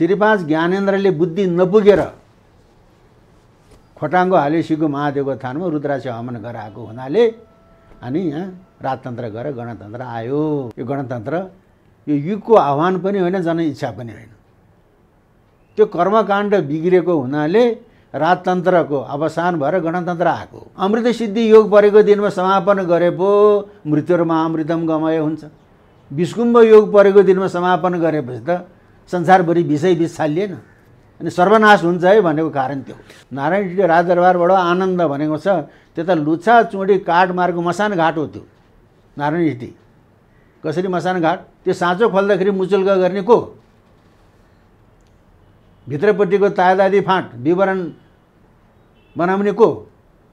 श्रीपाज ज्ञानेन्द्रले बुद्धि नपुगेर खोटाङको हालेसीको महादेवको थानमा रुद्राक्ष हवन गराएको हुनाले अनि यहाँ राजतन्त्र गरेर गणतन्त्र आयो। यो गणतन्त्र यो युगको आह्वान पनि होइन, जनइच्छा पनि होइन। त्यो कर्मकाण्ड बिग्रेको हुनाले राजतन्त्रको अवसान भएर गणतन्त्र आएको। अमृत सिद्धि योग परेको दिनमा समापन गरे पो मृत्युमा अमृतम गमय हुन्छ। विष्कुम्भ योग परेको दिनमा समापन गरेपछि त संसारभरि विषय विष छालिएन अनि सर्वनाश हुन्छ है भनेको कारण त्यो। नारायण रेड्डी राजदरबारबाट आनन्द भनेको छ त्यो त लुछा चुँडी काठ मार्गको मसान घाट हो त्यो नारायण रेड्डी। कसरी मसान घाट? त्यो साँचो खोल्दाखेरि मुचुल्क गर्ने को? भित्रपट्टिको तायदादी फाँट विवरण बनाउने को?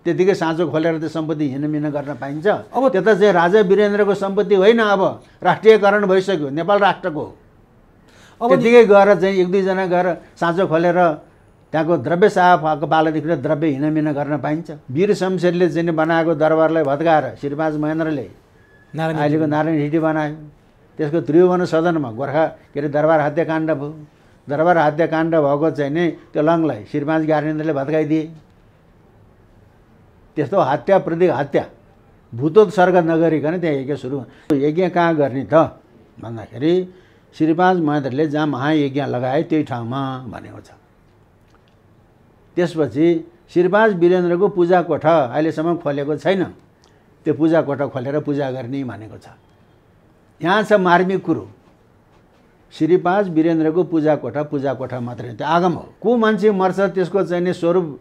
त्यतिकै साँचो खोलेर त्यो सम्पत्ति हिँडमिन गर्न पाइन्छ। अब त्यता चाहिँ राजा वीरेन्द्रको सम्पत्ति होइन, अब राष्ट्रियकरण भइसक्यो नेपाल राष्ट्रको। अब त्यतिकै गएर चाहिँ एक दुईजना गएर साँचो खोलेर त्यहाँको द्रव्य शाहको पालादेखि द्रव्य हिँडमिन गर्न पाइन्छ। वीर शमशेरले चाहिँ बनाएको दरबारलाई भत्काएर श्रीपाज महेन्द्रले अहिलेको नारायण रेड्डी बनायो। त्यसको त्रिभुवन सदनमा गोर्खा के अरे दरबार हत्याकाण्ड भयो। दरबार हत्याकाण्ड भएको चाहिँ नि त्यो लङलाई श्रीपाज ज्ञानेन्द्रले भत्काइदिए। त्यस्तो हत्या प्रति हत्या भूतोत्सर्ग नगरिकन त्यहाँ यज्ञ सुरु। यज्ञ कहाँ गर्ने त भन्दाखेरि श्रीपाज महेन्द्रले जहाँ महायज्ञ लगाए त्यही ठाउँमा भनेको छ। त्यसपछि श्रीपाज वीरेन्द्रको पूजा कोठा अहिलेसम्म खोलेको छैन, त्यो पूजा कोठा खोलेर पूजा गर्ने भनेको छ। यहाँ छ मार्मिक कुरो, श्रीपाज वीरेन्द्रको पूजा कोठा मात्रै त्यो आगम हो। को मान्छे मर्छ त्यसको चाहिँ नि स्वरूप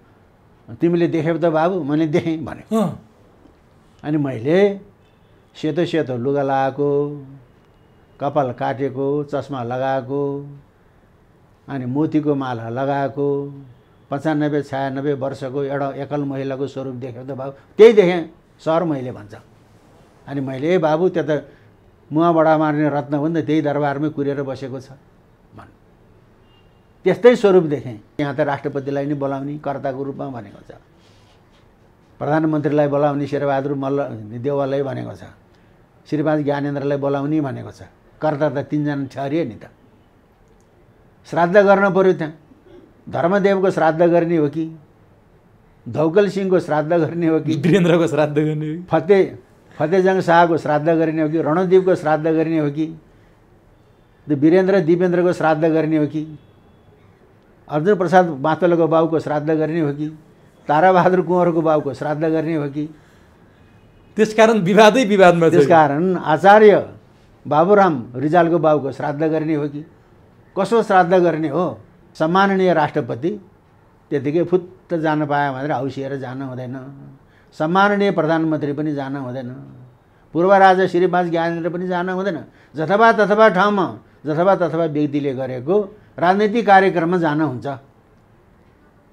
तिमीले देख्यौ त बाबु? मैले देखेँ भने। अनि मैले सेतो सेतो लुगा लगाएको, कपाल काटेको, चस्मा लगाएको, अनि मोतीको माला लगाएको 95-96 वर्षको एउटा एकल महिलाको स्वरूप देख्यौ त बाबु? त्यही देखेँ सर मैले भन्छ। अनि मैले ए बाबु त्यो त मुहाबाट मार्ने रत्न हो नि त, त्यही दरबारमै कुरेर बसेको छ भन्। त्यस्तै स्वरूप देखेँ। यहाँ त राष्ट्रपतिलाई नै बोलाउने कर्ताको रूपमा भनेको छ, प्रधानमन्त्रीलाई बोलाउने शेरबहादुर मल्ल देवालय भनेको छ, श्रीपाज ज्ञानेन्द्रलाई बोलाउने भनेको छ। कर्ता त 3 जना ठहरिए नि त। श्राद्ध गर्न पर्यो त्यहाँ। धर्मदेवको श्राद्ध गर्ने हो कि धौकल सिंहको श्राद्ध गर्ने हो कि वीरेन्द्रको श्राद्ध गर्ने हो कि फतेजङ शाहको श्राद्ध गर्ने हो कि रणदीपको श्राद्ध गर्ने हो कि वीरेन्द्र दिपेन्द्रको श्राद्ध गर्ने हो कि अर्जुन प्रसाद मातलको बाबुको श्राद्ध गर्ने हो कि ताराबहादुर कुँवरको बाबुको श्राद्ध गर्ने हो कि? त्यसकारण विवादै विवादमा छ। त्यसकारण आचार्य बाबुराम रिजालको बाबुको श्राद्ध गर्ने हो कि? कसो श्राद्ध गर्ने हो? सम्माननीय राष्ट्रपति त्यतिकै फुत्त जान पायो भनेर हौसिएर जान हुँदैन। सम्माननीय प्रधानमन्त्री पनि जान हुँदैन। पूर्व राजा श्रीपाज ज्ञानेन्द्र पनि जान हुँदैन। जथाभावी तथाभावी ठाउँमा जथाभावी तथाभावी व्यक्तिले गरेको राजनीतिक कार्यक्रममा जान हुन्छ।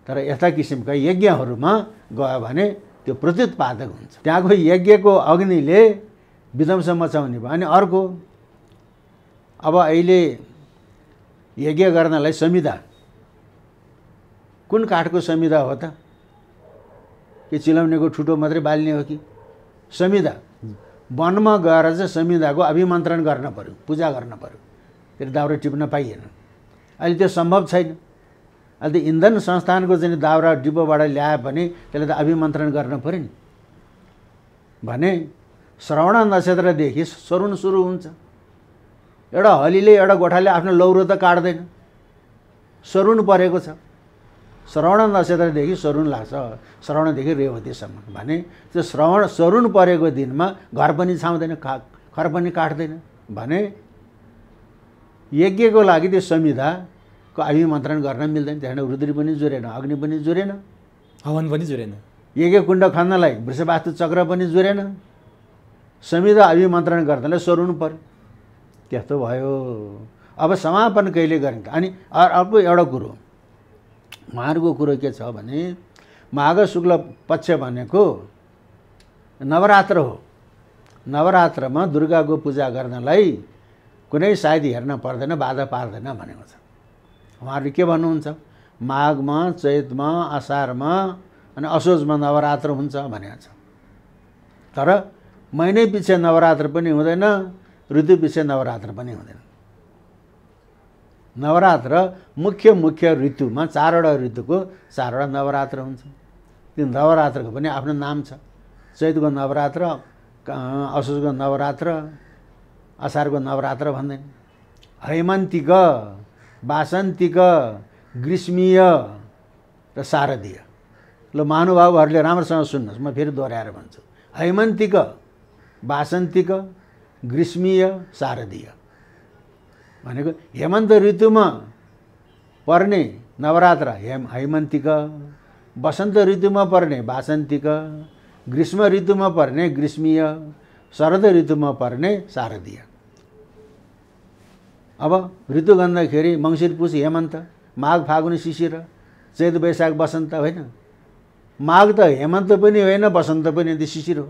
तर यस्ता किसिमका यज्ञहरूमा गयो भने त्यो प्रत्युत्पादक हुन्छ। त्यहाँको यज्ञको अग्निले विध्वंस मचाउने भयो। अनि अर्को, अब अहिले यज्ञ गर्नलाई संविधा, कुन काठको संविधा हो त? कि चिलाउनेको ठुटो मात्रै बाल्ने हो कि? संविधा वनमा गएर चाहिँ संविधाको अभिमन्त्रण गर्न पर्यो, पूजा गर्न पर्यो, फेरि दाउरा टिप्न पाइएन। अहिले त्यो सम्भव छैन। अहिले त इन्धन संस्थानको चाहिँ दाउरा डिपोबाट ल्याए भने त्यसले त अभिमन्त्रण गर्न पर्यो नि। भने श्रवण नक्षत्रदेखि सरुण सुरु हुन्छ। एउटा हलीले एउटा गोठाले आफ्नो लौरो त काट्दैन, सरुण परेको छ। श्रवण नक्षत्रदेखि सरुण लाग्छ, श्रवणदेखि रेवतीसम्म। भने त्यो सरुण परेको दिनमा घर पनि छाउँदैन, खर पनि काट्दैन। भने यज्ञको लागि त्यो संविधाको अभिमन्त्रण गर्न मिल्दैन। त्यहाँबाट रुद्री पनि जुरेन, अग्नि पनि जुरेन, हवन पनि जुरेन, यज्ञ कुण्ड खन्नलाई वृषवास्तु चक्र पनि जुरेन। संविधा अभिमन्त्रण गर्नलाई सरुण पर्यो। त्यस्तो भयो। अब समापन कहिले गर्ने? अनि अर्को एउटा कुरो, उहाँहरूको कुरो के छ भने माघ शुक्ल पक्ष भनेको नवरात्र हो। नवरात्रमा दुर्गाको पूजा गर्नलाई कुनै सायद हेर्न पर्दैन, बाधा पार्दैन भनेको छ। उहाँहरू के भन्नुहुन्छ? माघमा, चैतमा, असारमा अनि असोजमा नवरात्र हुन्छ भनेको छ। तर महिनै पछि नवरात्र पनि हुँदैन, ऋतु पछि नवरात्र पनि हुँदैन। नवरात्र मुख्य ऋतुमा 4वटा ऋतुको 4वटा नवरात्र हुन्छ। त्यो नवरात्रको पनि आफ्नो नाम छ। चैतको नवरात्र, असोजको नवरात्र, असारको नवरात्र भन्दैन। हैमन्तिक, वासन्तिक, ग्रीष्मीय र शारदीय। ल महानुभावहरूले राम्रोसँग सुन्नुहोस्, म फेरि दोहोऱ्याएर भन्छु। हैमन्तिक, वासन्तिक, ग्रीष्मीय, शारदीय भनेको हेमन्त ऋतुमा पर्ने नवरात्र हैमन्तिक, वसन्त ऋतुमा पर्ने वासन्तिक, ग्रीष्म ऋतुमा पर्ने ग्रीष्मीय, शरद ऋतुमा पर्ने शारदीय। अब ऋतु भन्दाखेरि मङ्सिर पुष हेमन्त, माघ फागुन शिशिर, चैत वैशाख वसन्त होइन। माघ त हेमन्त पनि होइन, वसन्त पनि होइन, शिशिर हो।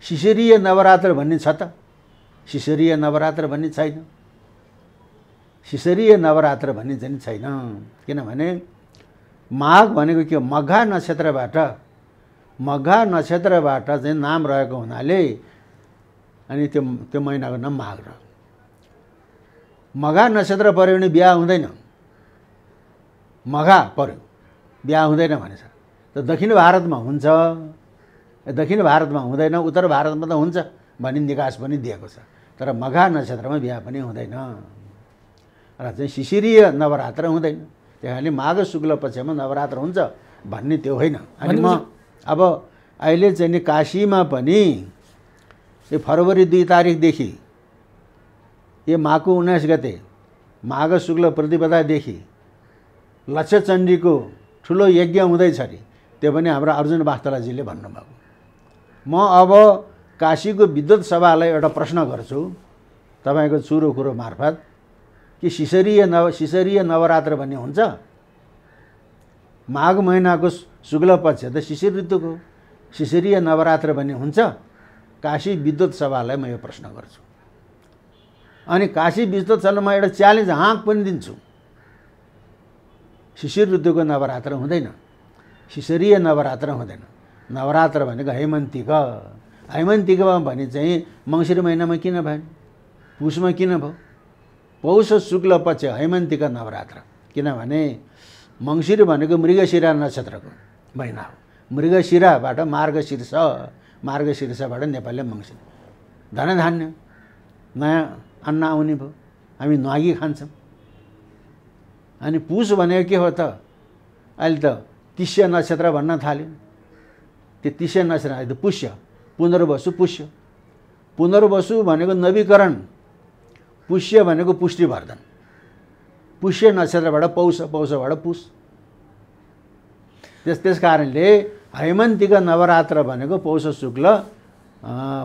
शिशिरीय नवरात्र भन्ने छ त? शिशिरीय नवरात्र भन्ने छैन। शिशिरीय नवरात्र भन्ने चाहिँ छैन। किनभने माघ भनेको के हो? मघा नक्षत्रबाट चाहिँ नाम रहेको हुनाले अनि त्यो महिनाको नाम माघ र मघा नक्षत्र पर्यो भने बिहा हुँदैन। मघा पर्यो बिहा हुँदैन भनेछ। त दक्षिण भारतमा हुन्छ, दक्षिण भारतमा हुँदैन, उत्तर भारतमा त हुन्छ भन्ने निकास पनि दिएको छ। तर मघा नक्षत्रमा बिहा पनि हुँदैन र चाहिँ शिशिरीय नवरात्र हुँदैन। त्यही कारणले माघ शुक्ल पक्षमा नवरात्र हुन्छ भन्ने त्यो होइन। अनि म अब अहिले चाहिँ नि काशीमा पनि यो फरवरी 2 तारिकदेखि यो माघको 19 गते माघ शुक्ल प्रतिपदादेखि लक्षचण्डीको ठुलो यज्ञ हुँदैछ अरे। त्यो पनि हाम्रो अर्जुन वास्तलाजीले भन्नुभएको। म अब काशीको विद्वत सभालाई एउटा प्रश्न गर्छु तपाईँको चुरो कुरो मार्फत कि शिशिरीय नवरात्र भन्ने हुन्छ? माघ महिनाको शुक्ल पक्ष त शिशिर ऋतुको शिशिरीय नवरात्र भन्ने हुन्छ? काशी विद्वत सभालाई म यो प्रश्न गर्छु। अनि काशी विद्वत सभामा एउटा च्यालेन्ज हाँक पनि दिन्छु। शिशिर ऋतुको नवरात्र हुँदैन, शिशिरीय नवरात्र हुँदैन। नवरात्र भनेको हैमन्तिक। हैमन्तिकमा भने चाहिँ मङ्सिर महिनामा किन भएन? पुषमा किन भयो? पौष शुक्ल पक्ष हैमन्तिक नवरात्र। किनभने मङ्सिर भनेको मृगशिरा नक्षत्रको महिना हो। मृगशिराबाट मार्गशीर्षबाट नेपालले मङ्सिर धनधान्य नयाँ अन्न आउने भयो। हामी न्वागी खान्छौँ। अनि पुष भनेको के हो त? अहिले त तिष्य नक्षत्र भन्न थाल्यो। त्यो तिष्य नक्षत्र अहिले त पुष्य, पुनर्वसु पुष्य। पुनर्वसु भनेको नवीकरण, पुष्य भनेको पुष्टिवर्धन। पुष्य नक्षत्रबाट पौषबाट पुष। त्यस कारणले हैमन्तिक नवरात्र भनेको पौष शुक्ल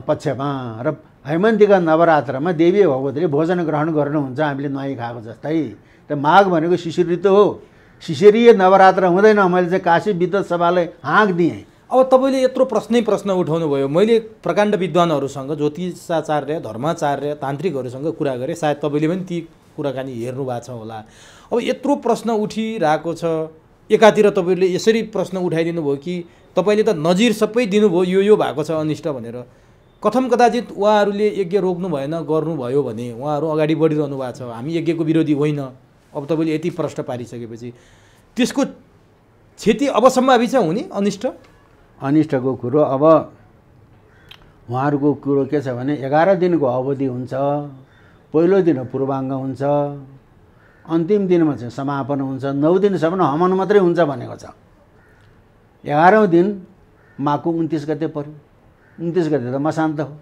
पक्षमा र हैमन्तिक नवरात्रमा देवी भगवतीले भोजन ग्रहण गर्नुहुन्छ हामीले नुहाई खाएको जस्तै। त माघ भनेको शिशिर ऋतु हो, शिशिरीय नवरात्र हुँदैन। मैले चाहिँ काशी विद्वत सभालाई हाँक दिएँ। अब तपाईँले यत्रो प्रश्न उठाउनु भयो। मैले प्रकाण्ड विद्वानहरूसँग, ज्योतिषाचार्य, धर्माचार्य, तान्त्रिकहरूसँग कुरा गरेँ। सायद तपाईँले पनि ती कुराकानी हेर्नु भएको छ होला। अब यत्रो प्रश्न उठिरहेको छ, एकातिर तपाईँले यसरी प्रश्न उठाइदिनु भयो कि तपाईँले त नजिर सबै दिनुभयो, यो भएको छ अनिष्ट भनेर। कथम कदाचित उहाँहरूले यज्ञ रोक्नु भएन, गर्नुभयो भने उहाँहरू अगाडि बढिरहनु भएको छ। हामी यज्ञको विरोधी होइन। अब तपाईँले यति प्रश्न पारिसकेपछि त्यसको क्षति अब सम्भावित छ हुने? अनिष्टको कुरो अब उहाँहरूको कुरो के छ भने 11 दिनको अवधि हुन्छ। पहिलो दिन पूर्वाङ्ग हुन्छ, अन्तिम दिनमा चाहिँ समापन हुन्छ। 9 दिनसम्म हवन मात्रै हुन्छ भनेको छ। 11औं दिन माघको 29 गते पर्यो। 29 गते त मसान्त हो।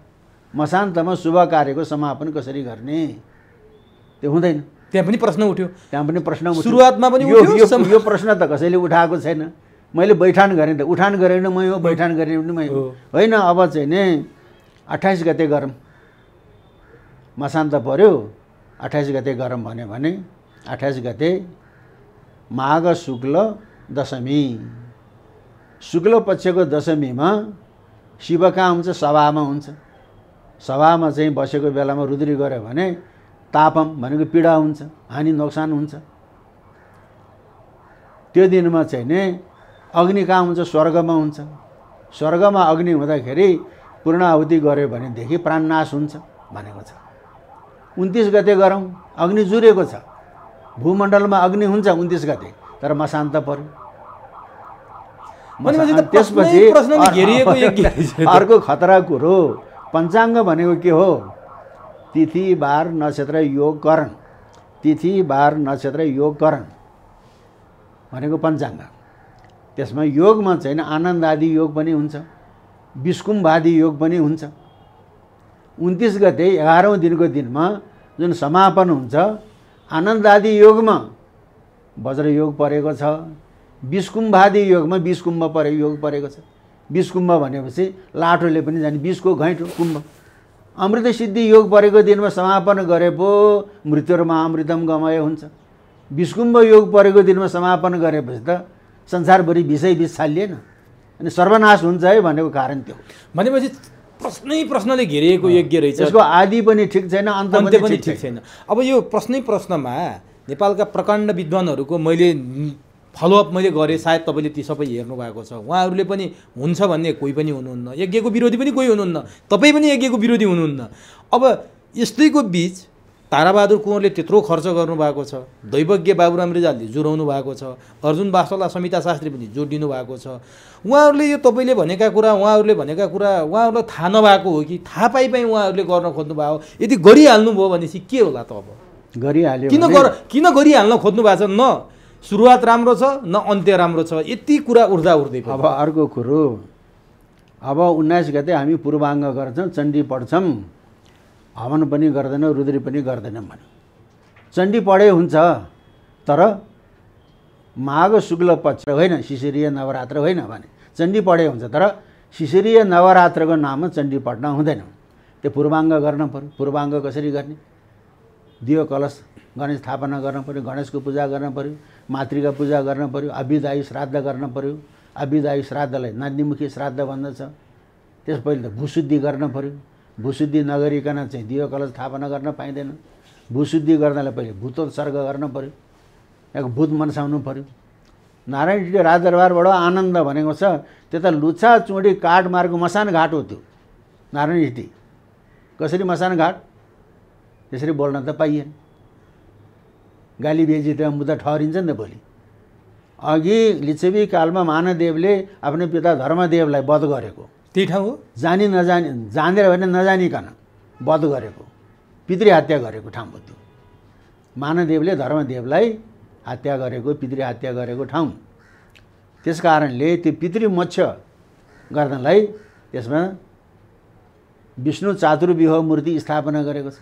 मसान्तमा शुभ कार्यको समापन कसरी गर्ने? त्यो हुँदैन। त्यहाँ पनि प्रश्न उठ्यो। सुरुवातमा पनि यो प्रश्न त कसैले उठाएको छैन। मैले बैठान गरेँ त, उठान गरेँ भने मै हो, बैठान गरेँ भने मै हो। होइन, अब चाहिँ नि 28 गते गरौँ। मसान्त पर्यो, 28 गते गरौँ भन्यो भने 28 गते माघ शुक्ल दशमी। शुक्ल पक्षको दशमीमा शिव कहाँ हुन्छ? सभामा हुन्छ। सभामा चाहिँ बसेको बेलामा रुद्री गऱ्यो भने तापम भनेको पीडा हुन्छ, हानि नोक्सान हुन्छ। त्यो दिनमा चाहिँ नि अग्नि कहाँ हुन्छ? स्वर्गमा हुन्छ। स्वर्गमा अग्नि हुँदाखेरि पूर्णाहुति गऱ्यो भनेदेखि प्राणनाश हुन्छ भनेको छ। 29 गते गरौँ, अग्नि जुरेको छ। भूमण्डलमा अग्नि हुन्छ 29 गते, तर मशान्त पर्यो। त्यसपछि प्रश्नले घेरिएको अर्को खतरा कुरो पञ्चाङ्ग भनेको के हो? तिथि बार नक्षत्र योग करण, तिथि बार नक्षत्र योग करण भनेको पञ्चाङ्ग। त्यसमा योगमा चाहिँ आनन्द आदि योग पनि हुन्छ, विष्कुम्भ आदि योग पनि हुन्छ। 29 गते 11औं दिनको दिनमा जुन समापन हुन्छ, आनन्द आदि योगमा वज्र योग परेको छ, विष्कुम्भ आदि योगमा विष्कुम्भ योग परेको छ। विष्कुम्भ भनेपछि लाठोले पनि जाने, विषको घैँटो कुम्भ। अमृत सिद्धि योग परेको दिनमा समापन गरे पो मृत्युमा अमृतम गमय हुन्छ। विष्कुम्भ योग परेको दिनमा समापन गरेपछि त संसारभरि विषय विष छालिएन, अनि सर्वनाश हुन्छ है भनेको कारण त्यो। भनेपछि प्रश्नले घेरिएको यज्ञ रहेछ। यसको आदि पनि ठिक छैन, अन्त पनि ठिक छैन। अब यो प्रश्नमा नेपालका प्रकाण्ड विद्वानहरूको मैले फलोअप गरेँ, सायद तपाईँले ती सबै हेर्नु भएको छ। उहाँहरूले पनि हुन्छ भन्ने कोही पनि हुनुहुन्न, यज्ञको विरोधी पनि कोही हुनुहुन्न, तपाईँ पनि यज्ञको विरोधी हुनुहुन्न। अब यस्तैको बिच ताराबहादुर कुँवरले त्यत्रो खर्च गर्नुभएको छ, दैवज्ञ बाबुराम रिजालले जोडाउनु भएको छ, अर्जुन वास्तवला समिता शास्त्री पनि जोड दिनु भएको छ। उहाँहरूले यो तपाईँले भनेका कुरा, उहाँहरूलाई थाहा नभएको हो कि थाहा पाइ उहाँहरूले गर्न खोज्नुभयो? यदि गरिहाल्नुभयो भनेपछि के होला त? अब गरिहाल्यो किन गरिहाल्न खोज्नु भएको छ? न सुरुवात राम्रो छ न अन्त्य राम्रो छ, यति कुरा उड्दै। अब अर्को कुरो, अब 19 गते हामी पूर्वाङ्ग गर्छौँ, चण्डी पढ्छौँ, हवन पनि गर्दैनौँ, रुद्री पनि गर्दैनौँ भने चण्डी पढे हुन्छ, तर माघ शुक्ल पक्ष होइन, शिशिरीय नवरात्र होइन भने चण्डी पढे हुन्छ, तर शिशिरीय नवरात्रको नाममा चण्डी पढ्न हुँदैन। त्यो पूर्वाङ्ग गर्न पर्यो। पूर्वाङ्ग कसरी गर्ने? दियो कलश गणेश स्थापना गर्न पर्यो, गणेशको पूजा गर्न पर्यो, मातृका पूजा गर्न पर्यो, अभिदायी श्राद्ध गर्न पर्यो। अभिदायी श्राद्धलाई नन्दीमुखी श्राद्ध भन्दछ। त्यस पहिले त भूशुद्धि गर्न पर्यो। भूशुद्धि नगरिकन चाहिँ दियो कलश स्थापना गर्न पाइँदैन। भूशुद्धि गर्नलाई पहिले भूतोत्सर्ग गर्न पर्यो, एक भूत मनसाउनु पर्यो। नारायण हिटी राजदरबारबाट आनन्द भनेको छ, त्यता लुछा चुँडी काठ मार्ग मसान घाट हो त्यो नारायण हिटी। कसरी मसान घाट? त्यसरी बोल्न त पाइएन, गाली बेजी त मुद्दा ठहरिन्छ नि त भोलि। अघि लिच्छवी कालमा मानदेवले आफ्नो पिता धर्मदेवलाई वध गरेको त्यही ठाउँ हो। जानेर भने नजानिकन वध गरेको, पितृहत्या गरेको ठाउँ हो त्यो। मानदेवले धर्मदेवलाई हत्या गरेको, पितृहत्या गरेको ठाउँ। त्यस कारणले त्यो पितृमोक्ष गर्नलाई त्यसमा विष्णु चातुर्व्यूह मूर्ति स्थापना गरेको छ।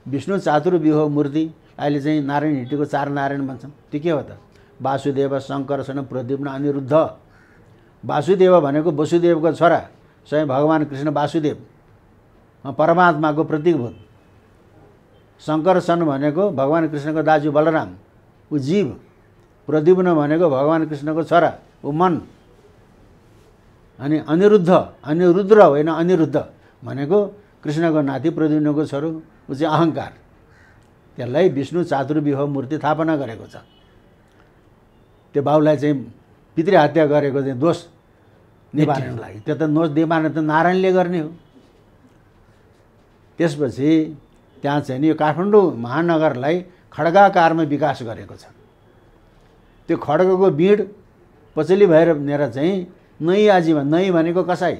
विष्णु चातुर्व्यूह मूर्ति अहिले चाहिँ नारायण हिटीको 4 नारायण भन्छौँ। त्यो के हो त? वासुदेव, शङ्कर्षण, प्रद्युम्न, अनिरुद्ध। वासुदेव भनेको वसुदेवको छोरा, स्वयं भगवान् कृष्ण वासुदेव परमात्माको प्रतीक भूत। शङ्कर्षण भनेको भगवान् कृष्णको दाजु बलराम, ऊ जीव। प्रद्युम्न भनेको भगवान् कृष्णको छोरा, ऊ मन। अनि अनिरुद्र होइन, अनिरुद्ध भनेको कृष्णको नाति प्रद्युम्नको छोरो, ऊ चाहिँ अहङ्कार। त्यसलाई विष्णु चातुर्व्यूह मूर्ति स्थापना गरेको छ। त्यो बाउलाई चाहिँ पितृहत्या गरेको चाहिँ दोष निवारणको लागि। त्यो त दोष निवारण त नारायणले गर्ने हो। त्यसपछि त्यहाँ चाहिँ नि यो काठमाडौँ महानगरलाई खड्गाकारमा विकास गरेको छ। त्यो खड्गको बिँड पचली भएर चाहिँ नै आजीमा, नै भनेको कसाई,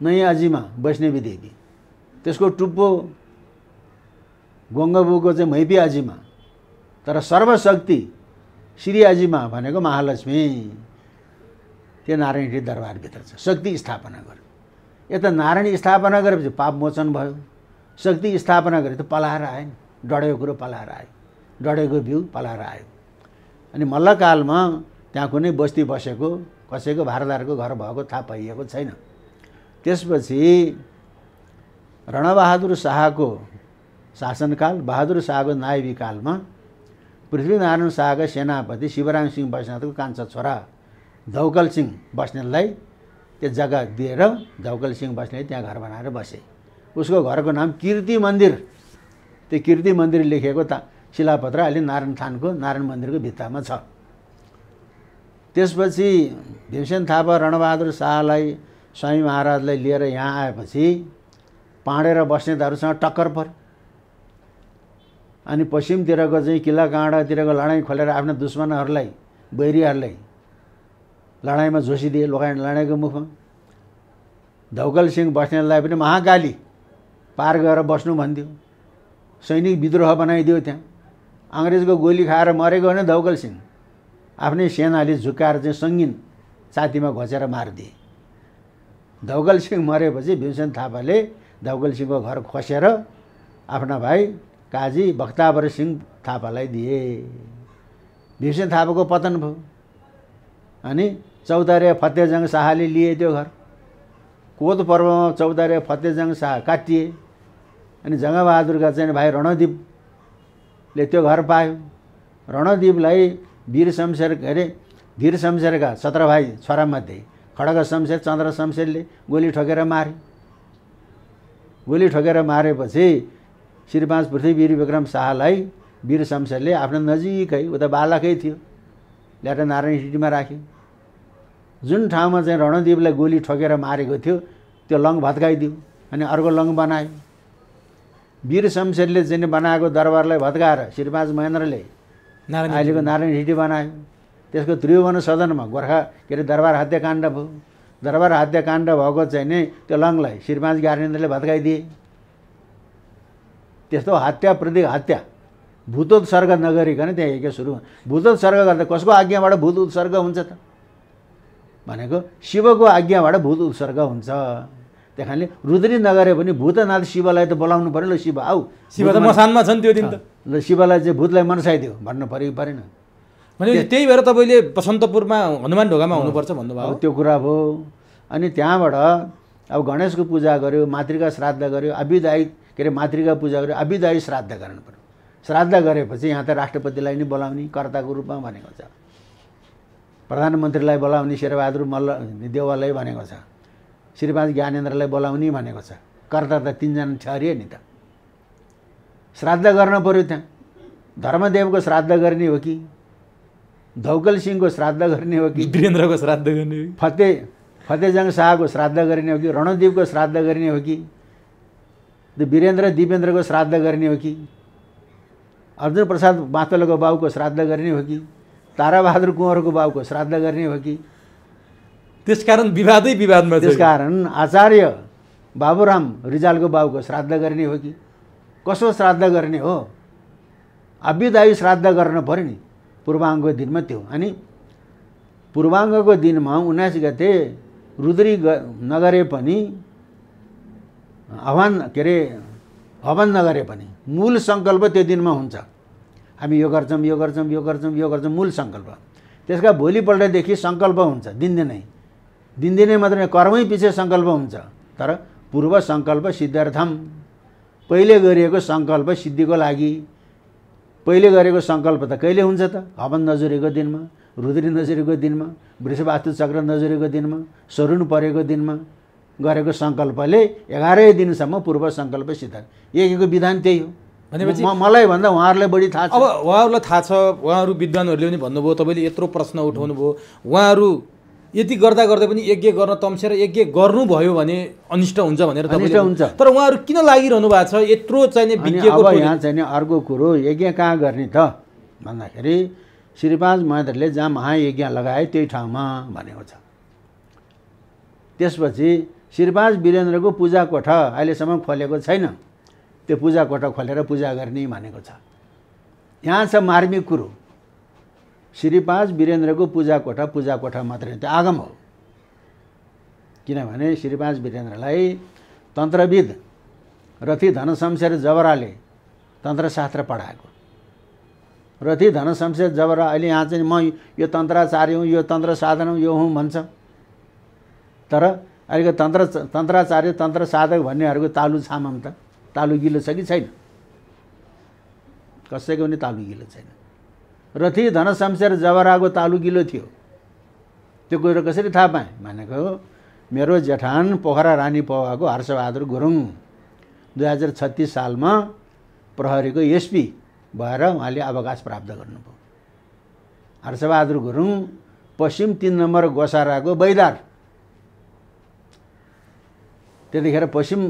नै आजीमा वैष्णवी देवी, त्यसको टुप्पो गङ्गाबुको चाहिँ मैपी आजीमा, तर सर्वशक्ति श्री आजीमा भनेको महालक्ष्मी। त्यो नारायण हिटी दरबारभित्र छ। शक्ति स्थापना गर्यो। यता नारायण स्थापना गरेपछि पाप मोचन भयो। शक्ति स्थापना गरे त पलाएर आयो, डढेको कुरो पलाएर आयो, डढेको बिउ पलाएर आयो। अनि मल्लकालमा त्यहाँ कुनै बस्ती बसेको कसैको भारदारको घर भएको थाहा पाइएको छैन। त्यसपछि रणबहादुर शाहको शासनकाल, बहादुर शाहको नायबी कालमा पृथ्वीनारायण शाहका सेनापति शिवराम सिंह बस्नेतको कान्छा छोरा धौकल सिंह बस्नेतलाई त्यो जग्गा दिएर धौकल सिंह बस्नेत त्यहाँ घर बनाएर बसे। उसको घरको नाम कीर्ति मन्दिर। त्यो कीर्ति मन्दिर लेखेको शिलापत्र अहिले नारायण थानको नारायण मन्दिरको भित्तामा छ। त्यसपछि भीमसेन थापा रणबहादुर शाहलाई, स्वामी महाराजलाई लिएर यहाँ आएपछि पाँडेर बस्नेतहरूसँग टक्कर पर्यो। अनि पश्चिमतिरको चाहिँ किल्ला काँडातिरको लडाइँ खोलेर आफ्ना दुश्मनहरूलाई बैरीहरूलाई लडाइँमा झोसिदिए लडाइँको मुखमा। धौकल सिंह बस्नेतलाई पनि महाकाली पार गएर बस्नु भन्थ्यो, सैनिक विद्रोह बनाइदियो। त्यहाँ अङ्ग्रेजको गोली खाएर मरेको भने धौकल सिंह आफ्नै सेनाले झुक्काएर चाहिँ सङ्गीन छातीमा घोचेर मारिदिए। धौकल सिंह मरेपछि भीमसेन थापाले धौकल सिंहको घर खोसेर आफ्ना भाइ काजी बख्तावर सिंह थापालाई दिए। भीमसेन थापाको पतन भयो। अनि चौतारे फतेजङ शाहले लिए त्यो घर। कोत पर्वमा चौतारे फतेजङ शाह काटिए। अनि जङ्गबहादुरका चाहिँ भाइ रणदीपले त्यो घर पायो। रणदीपलाई वीर शमशेरका 17 भाइ छोरामध्ये खड्ग शमशेर चन्द्र शमशेरले गोली ठोकेर मारे। गोली ठोकेर मारेपछि श्री 5 पृथ्वी विक्रम शाहलाई वीर शमशेरले आफ्नो नजिकै उता बालकै थियो ल्याएर नारायण हिटीमा राख्यो। जुन ठाउँमा चाहिँ रणदीपलाई गोली ठोकेर मारेको थियो त्यो लङ भत्काइदियो अनि अर्को लङ बनायो। वीर शमशेरले चाहिँ बनाएको दरबारलाई भत्काएर श्री 5 महेन्द्रले अहिलेको नारायण हिटी बनायो। त्यसको त्रिभुवन सदनमा गोर्खा के अरे दरबार हत्याकाण्ड भयो। दरबार हत्याकाण्ड भएको चाहिँ नि त्यो लङलाई श्री 5 ज्ञानेन्द्रले भत्काइदिए। त्यस्तो हत्या प्रति हत्या भूतोत्सर्ग नगरिकन त्यहाँ यज्ञ सुरु। भूतोत्सर्ग गर्दा कसको आज्ञाबाट भूत उत्सर्ग हुन्छ त भनेको शिवको आज्ञाबाट भूत उत्सर्ग हुन्छ। त्यही कारणले रुद्री नगरे पनि भूतनाथ शिवलाई त बोलाउनु पऱ्यो। ल शिव आऊ, शिव त मसानमा छन् त्यो दिन त। ल शिवलाई चाहिँ भूतलाई मनसाइदियो भन्नु पऱ्यो परेन। भने त्यही भएर तपाईँले बसन्तपुरमा हनुमान ढोकामा हुनुपर्छ भन्नुभयो। त्यो कुरा भयो। अनि त्यहाँबाट अब गणेशको पूजा गर्यो, मातृका श्राद्ध गर्यो, अभिदायी के अरे मातृका पूजा गर्यो, अभिदायी श्राद्ध गर्नु पऱ्यो। श्राद्ध गरेपछि यहाँ त राष्ट्रपतिलाई नै बोलाउने कर्ताको रूपमा भनेको छ। प्रधानमन्त्रीलाई बोलाउने शेरबहादुर मल्ल देवाललाई भनेको छ। श्री 5 ज्ञानेन्द्रलाई बोलाउने भनेको छ। कर्ता त 3 जना छ अरे नि त। श्राद्ध गर्न पऱ्यो। त्यहाँ धर्मदेवको श्राद्ध गर्ने हो कि धौकल सिंहको श्राद्ध गर्ने हो कि वीरेन्द्रको श्राद्ध गर्ने हो कि फतेजङ शाहको श्राद्ध गर्ने हो कि रणदीपको श्राद्ध गर्ने हो कि वीरेन्द्र दिपेन्द्रको श्राद्ध गर्ने हो कि अर्जुन प्रसाद मातोलको बाबुको श्राद्ध गर्ने हो कि ताराबहादुर कुँवरको बाबुको श्राद्ध गर्ने हो कि। त्यसकारण विवादै विवादमा छ। त्यसकारण आचार्य बाबुराम रिजालको बाबुको श्राद्ध गर्ने हो कि कसो श्राद्ध गर्ने हो? अभिदायी श्राद्ध गर्न पर्यो नि पूर्वाङ्गको दिनमा त्यो। अनि पूर्वाङ्गको दिनमा 19 गते रुद्री नगरे पनि हवन नगरे पनि मूल सङ्कल्प त्यो दिनमा हुन्छ। हामी यो गर्छौँ यो गर्छौँ यो गर्छौँ यो गर्छौँ मूल सङ्कल्प। त्यसका भोलिपल्टदेखि सङ्कल्प हुन्छ दिनदिनै मात्रै कर्मै पछि सङ्कल्प हुन्छ। तर पूर्व सङ्कल्प सिद्धार्थम पहिले गरिएको सङ्कल्प सिद्धिको लागि। पहिले गरेको सङ्कल्प त कहिले हुन्छ त? हवन नजुरेको दिनमा, रुद्री नजुरेको दिनमा, वृषवास्तु चक्र नजुरेको दिनमा, सरुण परेको दिनमा गरेको सङ्कल्पले 11 दिनसम्म पूर्व सङ्कल्प सिद्ध। यज्ञको विधान त्यही हो। भनेपछि मलाई भन्दा उहाँहरूलाई बढी थाहा छ। अब उहाँहरूलाई थाहा छ, उहाँहरू विद्वानहरूले पनि भन्नुभयो, तपाईँले यत्रो प्रश्न उठाउनु भयो। उहाँहरू यति गर्दा गर्दै पनि यज्ञ गर्न तम्सेर यज्ञ गर्नुभयो भने अनिष्ट हुन्छ भनेर अनिष्ट हुन्छ। तर उहाँहरू किन लागिरहनु भएको छ यत्रो चाहिने विज्ञको? अब यहाँ चाहिने अर्को कुरो यज्ञ कहाँ गर्ने त भन्दाखेरि श्री 5 महेन्द्रले जहाँ महायज्ञ लगाए त्यही ठाउँमा भनेको छ। त्यसपछि श्री 5 वीरेन्द्रको पूजा कोठा अहिलेसम्म खोलेको छैन। त्यो पूजा कोठा खोलेर पूजा गर्ने भनेको छ। यहाँ छ मार्मिक कुरो। श्री 5 वीरेन्द्रको पूजा कोठा मात्रै त्यो आगम हो। किनभने श्री 5 वीरेन्द्रलाई तन्त्रविद रथी धनशमशेर जबराले तन्त्रशास्त्र पढाएको। रथी धनशमशेर जबरा अहिले यहाँ चाहिँ म यो तन्त्राचार्य हुँ, यो तन्त्र साधन हुँ, यो हुँ भन्छ। तर अहिलेको तन्त्राचार्य तन्त्र साधक भन्नेहरूको तालु छामम त तालु गिलो छ कि छैन? कसैको पनि तालु गिलो छैन। रथी धनशमशेर जबराको तालु गिलो थियो। त्यो कुरो कसरी थाहा पाएँ भनेको मेरो जेठान पोखरा रानी पौवाको हर्षबहादुर गुरुङ 2036 सालमा प्रहरीको एसपी भएर उहाँले अवकाश प्राप्त गर्नुभयो। हर्षबहादुर गुरुङ पश्चिम 3 नम्बर गोसाराको बैदार। त्यतिखेर पश्चिम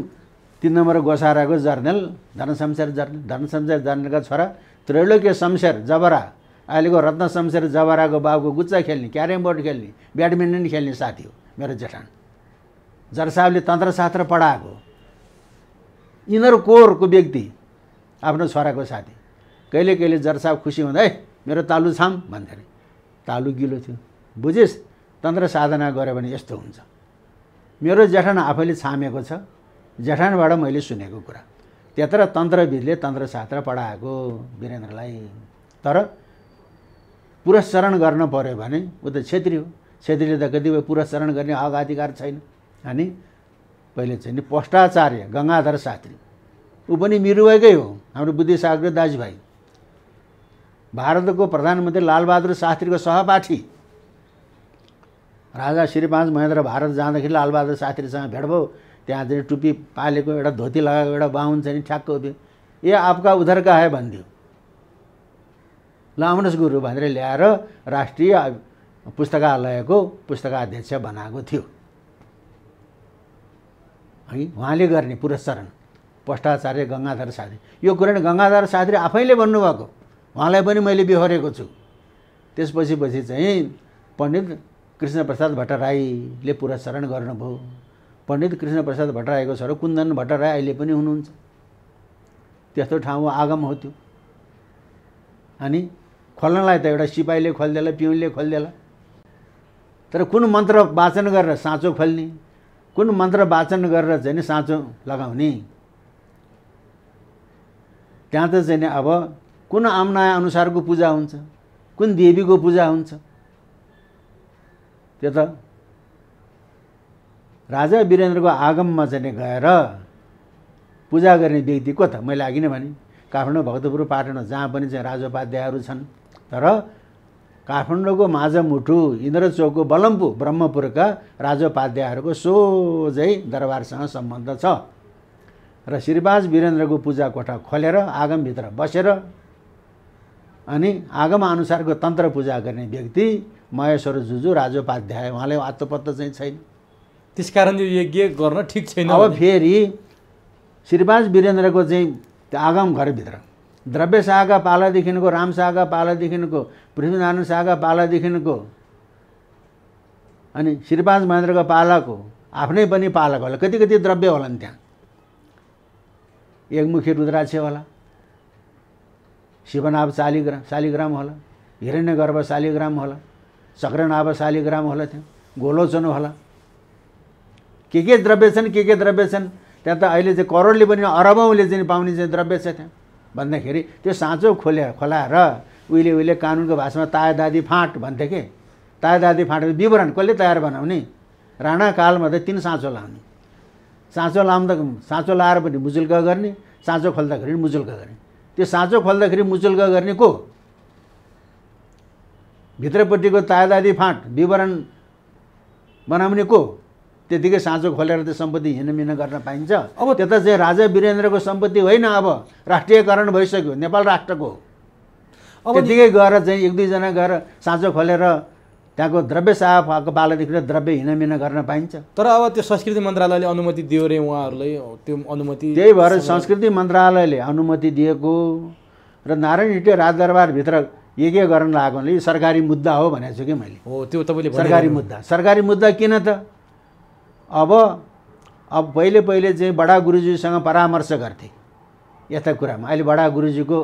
3 नम्बर गोसाराको जर्नल धनशमशेर जर्नलका छोरा त्रैलोक्य शमशेर जबरा, अहिलेको रत्न शमशेर जबराको बाबुको गुच्चा खेल्ने, क्यारम बोर्ड खेल्ने, ब्याडमिन्टन खेल्ने साथी हो मेरो जेठान। जरसाहबले तन्त्रशास्त्र पढाएको, इनर कोरको व्यक्ति आफ्नो छोराको साथी। कहिले कहिले जरसाहब खुसी हुँदा मेरो तालु छाम भन्थे अरे, तालु गिलो थियो, बुझिस् तन्त्र साधना गऱ्यो भने यस्तो हुन्छ। मेरो जेठान आफैले छामेको छ, जेठानबाट मैले सुनेको कुरा। त्यत्र तन्त्रविदले तन्त्रशास्त्र पढाएको वीरेन्द्रलाई। तर पुरस्चरण गर्न पर्यो भने ऊ त छेत्री हो, छेत्रीले त कतिपय पुरस्चरण गर्ने हक अधिकार छैन। अनि पहिले चाहिँ नि पोष्टाचार्य गङ्गाधर शास्त्री, ऊ पनि मिरुवाकै हो, हाम्रो बुद्धिसागरको दाजुभाइ। भारतको प्रधानमन्त्री लालबहादुर शास्त्रीको सहपाठी। राजा श्री 5 महेन्द्र भारत जाँदाखेरि लालबहादुर शास्त्रीसँग भेट भयो। त्यहाँ चाहिँ टुपी पालेको एउटा धोती लगाएको एउटा बाहुन चाहिँ ठ्याक्क उभियो, ए आपका उधर का है भनिदियो। ल आउनुहोस् गुरु भनेर ल्याएर राष्ट्रिय पुस्तकालयको पुस्तकाध्यक्ष बनाएको थियो है। उहाँले गर्ने पुरस्चरण पोष्टाचार्य गङ्गाधर शास्त्री। यो कुरा गङ्गाधर शास्त्री आफैले भन्नुभएको, उहाँलाई पनि मैले बिहोरेको छु। त्यसपछि चाहिँ पण्डित कृष्णप्रसाद भट्टराईले पुरस्चरण गर्नुभयो। पण्डित कृष्णप्रसाद भट्टराईको छोरो कुन्दन भट्टराई अहिले पनि हुनुहुन्छ। त्यस्तो ठाउँ आगम हो त्यो। अनि खोल्नलाई त एउटा सिपाहीले खोलिदेला, पिउनले खोलिदेला, तर कुन मन्त्र वाचन गरेर साँचो खोल्ने, कुन मन्त्र वाचन गरेर चाहिँ नि साँचो लगाउने, त्यहाँ त चाहिँ नि अब कुन आमनाया अनुसारको पूजा हुन्छ, कुन देवीको पूजा हुन्छ, त्यो त राजा वीरेन्द्रको आगममा चाहिँ गएर पूजा गर्ने व्यक्ति को त? मैले अघि नै भने काठमाडौँ, भक्तपुर, पाटन जहाँ पनि चाहिँ राजोपाध्यायहरू छन्। तर काठमाडौँको माझमुठु, इन्द्रचोकको बलम्पु, ब्रह्मपुरका राजोपाध्यायहरूको सोझै दरबारसँग सम्बन्ध छ। र श्रीपाज वीरेन्द्रको पूजा कोठा खोलेर आगमभित्र बसेर अनि आगम अनुसारको तन्त्र पूजा गर्ने व्यक्ति महेश्वर जुजु राजोपाध्याय, उहाँलाई आत्तपत्त चाहिँ छैन। त्यसकारण यो यज्ञ गर्न ठिक छैन। अब फेरि श्रीपाज वीरेन्द्रको चाहिँ आगम घरभित्र द्रव्य शाहका पालादेखिको, राम शाहका पालादेखिको, पृथ्वीनारायण शाहका पालादेखिको, अनि श्रीपाज महेन्द्रको पालाको आफ्नै पनि पालाको होला, कति कति द्रव्य होलान् त्यहाँ। एकमुखी रुद्राक्ष होला, शिवनाभ शालिग्राम होला, हिरण्यगर्भ शालिग्राम होला, चक्रनाभ शालिग्राम होला, त्यहाँ गोलोचन होला, के द्रव्य छन्, के द्रव्य छन्। त्यहाँ त अहिले चाहिँ करोडले पनि अरबौँले चाहिँ पाउने चाहिँ द्रव्य छ त्यहाँ भन्दाखेरि त्यो साँचो खोलाएर उहिले कानुनको भाषामा ताया दादी फाँट भन्थे के। ताया दादी फाँटको विवरण कसले तयार बनाउने? राणा कालमा त 3 साँचो लाउने। साँचो लाउँदा साँचो लाएर पनि मुजुल्का गर्ने, साँचो खोल्दाखेरि मुजुल्का गर्ने। त्यो साँचो खोल्दाखेरि मुजुल्का गर्ने को? भित्रपट्टिको ताया दादी फाँट विवरण बनाउने को? त्यतिकै साँचो खोलेर त्यो सम्पत्ति हिँडमिन गर्न पाइन्छ। अब त्यता चाहिँ राजा वीरेन्द्रको सम्पत्ति होइन, अब राष्ट्रियकरण भइसक्यो, नेपाल राष्ट्रको। अब त्यतिकै गएर चाहिँ 1-2 जना गएर साँचो खोलेर त्यहाँको द्रव्य शाहको पालादेखि द्रव्य हिँडमिन गर्न पाइन्छ। तर अब त्यो संस्कृति मन्त्रालयले अनुमति दियो रे उहाँहरूलाई, त्यो अनुमति त्यही भएर संस्कृति मन्त्रालयले अनुमति दिएको र नारायण हिटे राजदरबारभित्र यज्ञ गर्न लाग्नुले सरकारी मुद्दा हो भनेको छु कि मैले। हो, त्यो तपाईँले सरकारी मुद्दा किन त? अब पहिले चाहिँ बडा गुरुजीसँग परामर्श गर्थे यस्ता कुरामा। अहिले बडा गुरुजीको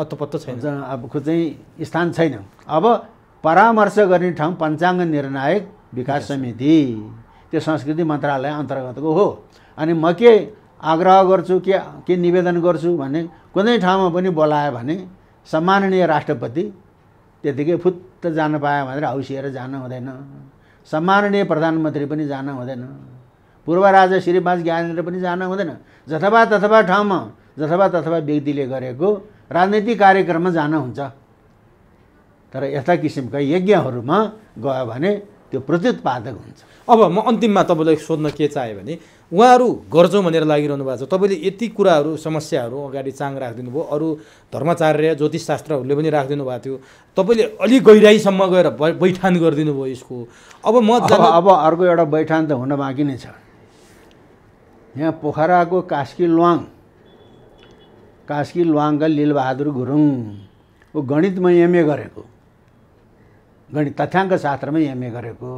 अत्तपत्त छैन, अब चाहिँ स्थान छैन। अब परामर्श गर्ने ठाउँ पञ्चाङ्ग निर्णायक विकास समिति, त्यो संस्कृति मन्त्रालय अन्तर्गतको हो। अनि म के आग्रह गर्छु, के निवेदन गर्छु भने कुनै ठाउँमा पनि बोलायो भने सम्माननीय राष्ट्रपति त्यतिकै फुत्त जान पायो भनेर हौसिएर जानु हुँदैन। सम्माननीय प्रधानमन्त्री पनि जान हुँदैन। पूर्व राजा श्रीपाज ज्ञानेन्द्र पनि जान हुँदैन। जथाभावी ठाउँमा जथाभावी व्यक्तिले गरेको राजनैतिक कार्यक्रममा जान हुन्छ। तर यस्ता किसिमका यज्ञहरूमा गयो भने त्यो प्रत्युत्पादक हुन्छ। अब म अन्तिममा तपाईँलाई सोध्न के चाहेँ भने उहाँहरू गर्छौँ भनेर लागिरहनु भएको छ, तपाईँले यति कुराहरू समस्याहरू अगाडि चाङ राखिदिनु भयो, अरू धर्माचार्य ज्योतिषशास्त्रहरूले पनि राखिदिनु भएको थियो, तपाईँले अलिक गहिराइसम्म गएर बैठान गरिदिनु भयो यसको। अब अर्को एउटा बैठान त हुन बाँकी नै छ। यहाँ पोखराको कास्की लुवाङका लीलबहादुर गुरुङ ऊ गणितमा एमए गरेको, गणित तथ्याङ्क शास्त्रमा एमए गरेको।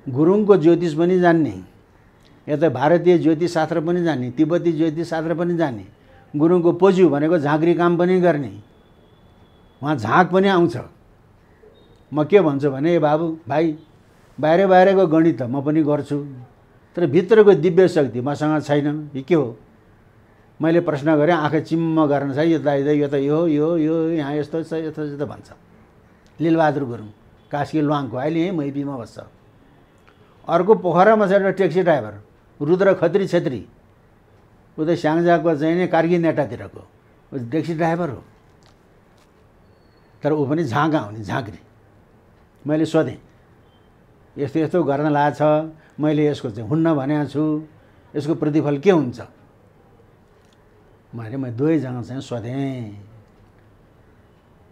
गुरुङको ज्योतिष पनि जान्ने, यता भारतीय ज्योतिषशास्त्र पनि जान्ने, तिब्बती ज्योतिषशास्त्र पनि जान्ने। गुरुङको पोज्यू भनेको झाँक्री काम पनि गर्ने, उहाँ झाँक पनि आउँछ। म के भन्छु भने बाबु भाइ बाहिरको गणित त म पनि गर्छु, तर भित्रको दिव्य शक्ति मसँग छैन। यो के हो? मैले प्रश्न गरेँ, आँखा चिम्म गर्न छ, यो त यो यहाँ यस्तो छ यस्तो भन्छ। लीलबहादुर गुरुङ कास्की लुवाङको अहिले यहीँ मैपीमा बस्छ। अर्को पोखरामा छ एउटा ट्याक्सी ड्राइभर रुद्र खत्री छेत्री, ऊ त स्याङ्जाको चाहिँ नि कार्की नेटातिरको ट्याक्सी ड्राइभर हो, तर ऊ पनि झाँक आउने झाँक्री। मैले सोधेँ यस्तो यस्तो गर्न लागेको छ, मैले यसको चाहिँ हुन्न भनेको छु, यसको प्रतिफल के हुन्छ? मैले दुवैजना चाहिँ सोधेँ।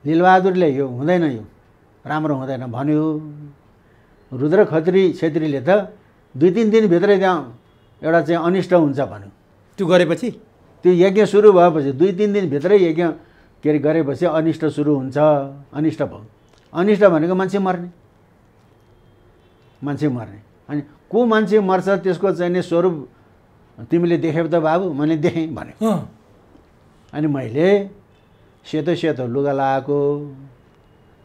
लीलबहादुरले यो हुँदैन, यो राम्रो हुँदैन भन्यो। रुद्र खत्री छेत्रीले त 2-3 दिनभित्रै त्यहाँ एउटा चाहिँ अनिष्ट हुन्छ भन्यो। त्यो गरेपछि, त्यो यज्ञ सुरु भएपछि 2-3 दिनभित्रै यज्ञ के अरे गरेपछि अनिष्ट सुरु हुन्छ। अनिष्ट भयो। अनिष्ट भनेको मान्छे मर्ने। अनि को मान्छे मर्छ त्यसको चाहिँ नि स्वरूप तिमीले देख्यौ त बाबु? मैले देखेँ भन्यो। अनि मैले सेतो लुगा लगाएको,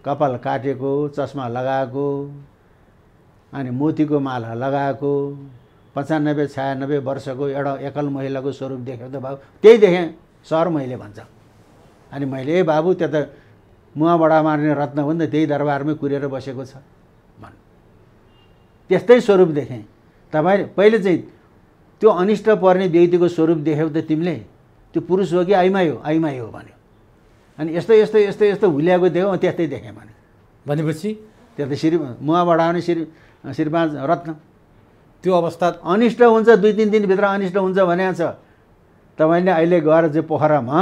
कपाल काटेको, चस्मा लगाएको, अनि मोतीको माला लगाएको 95-96 वर्षको एउटा एकल महिलाको स्वरूप देख्यौ त बाबु? त्यही देखेँ सर मैले भन्छ। अनि मैले बाबु त्यो त मुहाबाट मार्ने रत्न हो नि त, त्यही दरबारमै कुरेर बसेको छ भन्। त्यस्तै स्वरूप देखेँ। तपाईँ पहिले चाहिँ त्यो अनिष्ट पर्ने व्यक्तिको स्वरूप देख्यौ त तिमीले? त्यो पुरुष हो कि आइमाई हो? आइमाई हो भन्यो। अनि यस्तो हुल्याएको देख्यौ? त्यस्तै देखेँ भन्यो। भनेपछि त्यो त मुहाबाट आउने श्रीपाँच रत्न। त्यो अवस्था अनिष्ट हुन्छ, 2-3 दिनभित्र अनिष्ट हुन्छ भनेको छ। तपाईँले अहिले गएर चाहिँ पोखरामा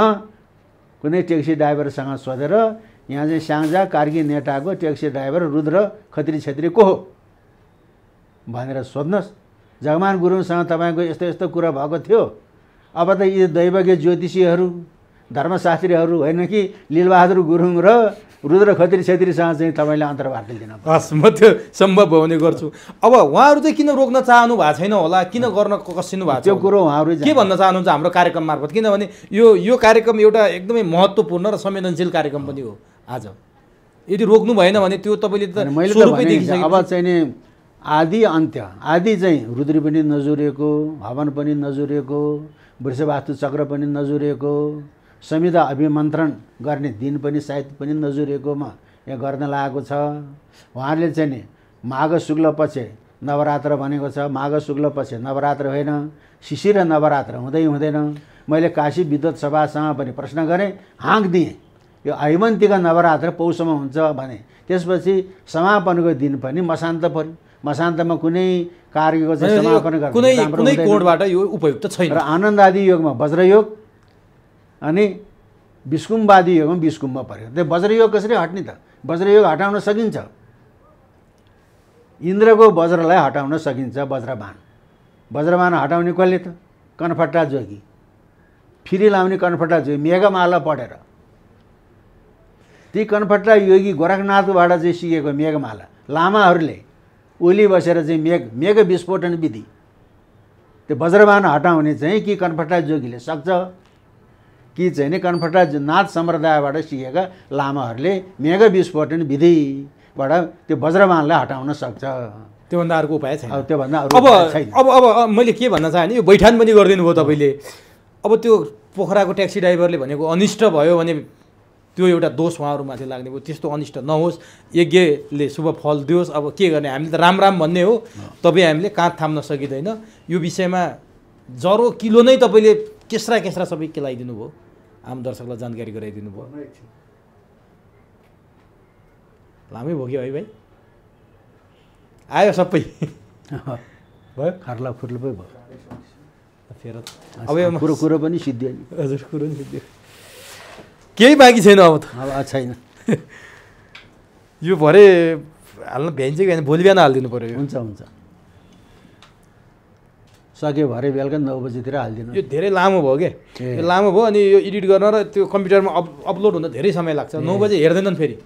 कुनै ट्याक्सी ड्राइभरसँग सोधेर यहाँ चाहिँ स्याङ्जा कार्की नेटाको ट्याक्सी ड्राइभर रुद्र खत्री छेत्री को हो भनेर सोध्नुहोस्। जगमान गुरुङसँग तपाईँको यस्तो कुरा भएको थियो। अब त यी दैवज्ञ ज्योतिषीहरू धर्मशास्त्रीहरू होइन कि लीलबहादुर गुरुङ र रुद्र खत्री छेत्रीसँग चाहिँ तपाईँले अन्तर्वार्ता लिन। हस्, म त्यो सम्भव भयो भने गर्छु। अब उहाँहरू चाहिँ किन रोक्न चाहनु भएको छैन होला? किन गर्न कसिनु भएको छ? त्यो कुरो उहाँहरू के भन्न चाहनुहुन्छ हाम्रो कार्यक्रम मार्फत? किनभने यो कार्यक्रम एउटा एकदमै महत्त्वपूर्ण र संवेदनशील कार्यक्रम पनि हो। आज यदि रोक्नु भएन भने त्यो तपाईँले त स्वरूपै देखिसक्यो। अब चाहिँ नि आदि अन्त्य, आदि चाहिँ रुद्री पनि नजुरेको, हवन पनि नजुरेको, वृषवास्तु चक्र पनि नजुरेको, संविधा अभिमन्त्रण गर्ने दिन पनि सायद पनि नजुरेकोमा यहाँ गर्न लागेको छ। उहाँले चाहिँ नि माघ शुक्ल पक्ष नवरात्र भनेको छ। माघ शुक्ल पक्ष नवरात्र होइन, शिशिर नवरात्र हुँदैन। मैले काशी विद्वत सभासँग पनि प्रश्न गरेँ, हाँक दिएँ यो हैमन्तिका नवरात्र पौषमा हुन्छ भने। त्यसपछि समापनको दिन पनि मसान्त पर्यो। मसान्तमा कुनै कार्यको चाहिँ समापन गर्ने कुनै कोणबाट यो उपयुक्त छैन। र आनन्द आदि योगमा वज्रयोग अनि विष्कुम्बादी योगमा विष्कुम्ब पर्यो। त्यो वज्रयोग कसरी हट्ने त? वज्रयोग हटाउन सकिन्छ। इन्द्रको वज्रलाई हटाउन सकिन्छ। वज्रबाण हटाउने कसले त? कनफट्टा जोगी। फेरि लाउने कनफट्टा जोगी मेघमाला पढेर। ती कनफट्टा योगी गोरखनाथबाट चाहिँ सिकेको मेघमाला लामाहरूले ओली बसेर चाहिँ मेघ विस्फोटन विधि त्यो वज्रबाण हटाउने चाहिँ कि कनफट्टा जोगीले सक्छ कि चाहिँ नि कनफट्टा नाथ सम्प्रदायबाट सिकेका लामाहरूले मेघ विस्फोटन विधिबाट त्यो वज्रबाणलाई हटाउन सक्छ। त्योभन्दा अर्को उपाय छैन। त्योभन्दा अर्को उपाय छैन। अब मैले के भन्न चाहेँ नि, यो बैठान पनि गरिदिनु भयो तपाईँले। अब त्यो पोखराको ट्याक्सी ड्राइभरले भनेको अनिष्ट भयो भने त्यो एउटा दोष उहाँहरूमाथि लाग्ने भयो। त्यस्तो अनिष्ट नहोस्, यज्ञले शुभ फल दियोस्। अब के गर्ने, हामीले त राम भन्ने हो, तपाईँ हामीले काँध थाम्न सकिँदैन। यो विषयमा जरो किलो नै तपाईँले केस्रा सबै केलाइदिनु भयो, आम दर्शकलाई जानकारी गराइदिनु भयो। लामै भोग्यो है भाइ, आयो सबै भयो, खार्ला फुर्ला पो भयो फेर। अब कुरो पनि सिद्धियो नि। हजुर, कुरो पनि सिद्धियो, केही बाँकी छैन अब त। अब छैन। यो भरे हाल्न भ्याइन्छ कि भ्याइन, भोलि बिहान हालिदिनु पऱ्यो। हुन्छ। सक्यो भरे बेलुका 9 बजीतिर हालिदिनु। यो धेरै लामो भयो के, यो लामो भयो अनि यो एडिट गर्न र त्यो कम्प्युटरमा अपलोड हुन धेरै समय लाग्छ। 9 बजे हेर्दैनन् फेरि।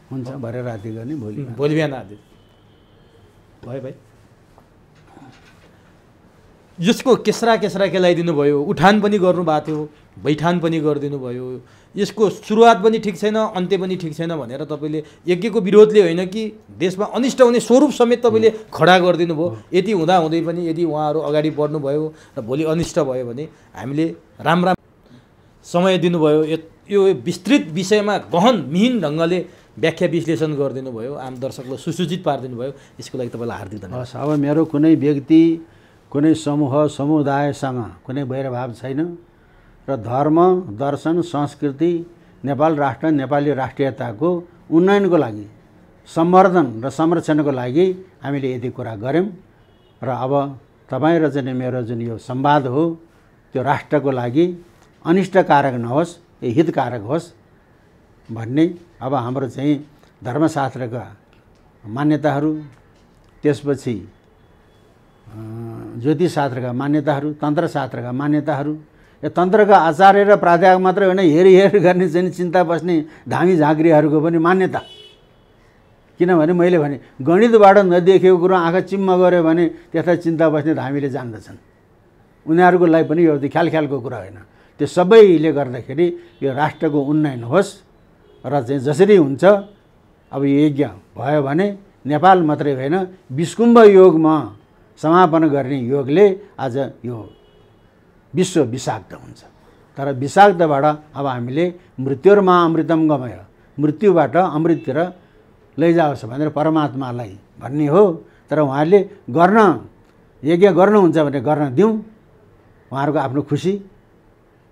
हुन्छ भरे राति गर्ने भोलि बिहान आदि भयो भाइ। यसको केस्रा केलाइदिनु भयो, उठान पनि गर्नुभएको थियो, बैठान पनि गरिदिनु भयो। यसको सुरुवात पनि ठिक छैन, अन्त्य पनि ठिक छैन भनेर तपाईँले यज्ञको विरोधले होइन कि देशमा अनिष्ट हुने स्वरूप समेत तपाईँले खडा गरिदिनु भयो। यति हुँदै पनि यदि उहाँहरू अगाडि बढ्नुभयो र भोलि अनिष्ट भयो भने हामीले राम्रा समय दिनुभयो। यो विस्तृत विषयमा गहन मिहिन ढङ्गले व्याख्या विश्लेषण गरिदिनु भयो, आम दर्शकलाई सुसूचित पारिदिनु भयो। यसको लागि तपाईँलाई हार्दिक धन्यवाद। हस्, अब मेरो कुनै व्यक्ति कुनै समूह समुदायसँग कुनै वैरभाव छैन र धर्म दर्शन संस्कृति नेपाल राष्ट्र नेपाली राष्ट्रियताको उन्नयनको लागि सम्वर्धन र संरक्षणको लागि हामीले यति कुरा गऱ्यौँ र अब तपाईँ र चाहिँ मेरो जुन यो संवाद हो त्यो राष्ट्रको लागि अनिष्टकारक नहोस्, यो हितकारक होस् भन्ने अब हाम्रो चाहिँ धर्मशास्त्रका मान्यताहरू, त्यसपछि ज्योतिषशास्त्रका मान्यताहरू, तन्त्रशास्त्रका मान्यताहरू, यो तन्त्रका आचार्य र प्राध्यापक मात्र होइन, हेर गर्ने चाहिँ चिन्ता बस्ने धामी झाँक्रीहरूको पनि मान्यता। किनभने मैले भने गणितबाट नदेखेको कुरो आँखा चिम्म गऱ्यो भने त्यसलाई चिन्ता बस्ने धामीले जान्दछन्। उनीहरूको लागि पनि यो ख्यालको कुरा होइन। त्यो सबैले गर्दाखेरि यो राष्ट्रको उन्नयन होस् र चाहिँ जसरी हुन्छ अब यो यज्ञ भयो भने नेपाल मात्रै होइन विश्वकुम्भ योगमा समापन गर्ने योगले आज यो विश्व विषाक्त हुन्छ। तर विषाक्तबाट अब हामीले मृत्युर्मा अमृतम गमय, मृत्युबाट अमृततिर लैजाओस् भनेर परमात्मालाई भन्ने हो। तर उहाँहरूले यज्ञ गर्नुहुन्छ भने गर्न दिउँ, उहाँहरूको आफ्नो खुसी।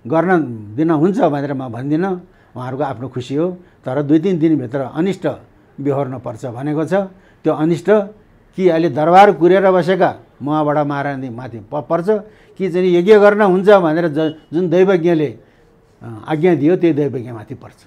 गर्न दिन हुन्छ भनेर म भन्दिनँ, उहाँहरूको आफ्नो खुसी हो। तर 2-3 दिनभित्र अनिष्ट बिहोर्न पर्छ भनेको छ। त्यो अनिष्ट कि अहिले दरबार कुरेर बसेका मुहाबाट महारानी माथि पर्छ कि चाहिँ यज्ञ गर्न हुन्छ भनेर जुन दैवज्ञले आज्ञा दियो त्यही दैवज्ञमाथि पर्छ।